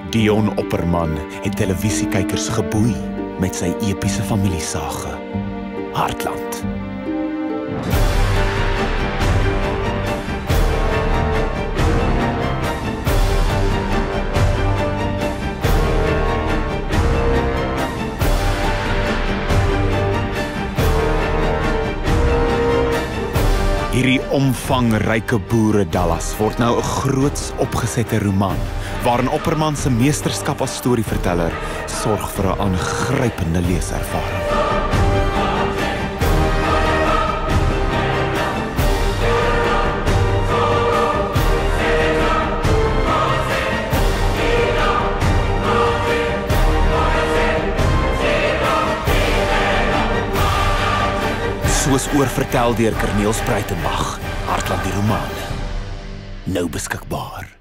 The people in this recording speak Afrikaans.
Dion Opperman het televisiekykers geboei met sy epiese familiesage. Hartland. Hierdie omvangryke boere Dallas word nou 'n groots opgesette roman, waarin Opperman se meesterskap as storieverteller sorg vir 'n aangrypende leeservaring. Soos oorvertel deur Corneel Spruitenberg, Hartland die roman, nou beskikbaar.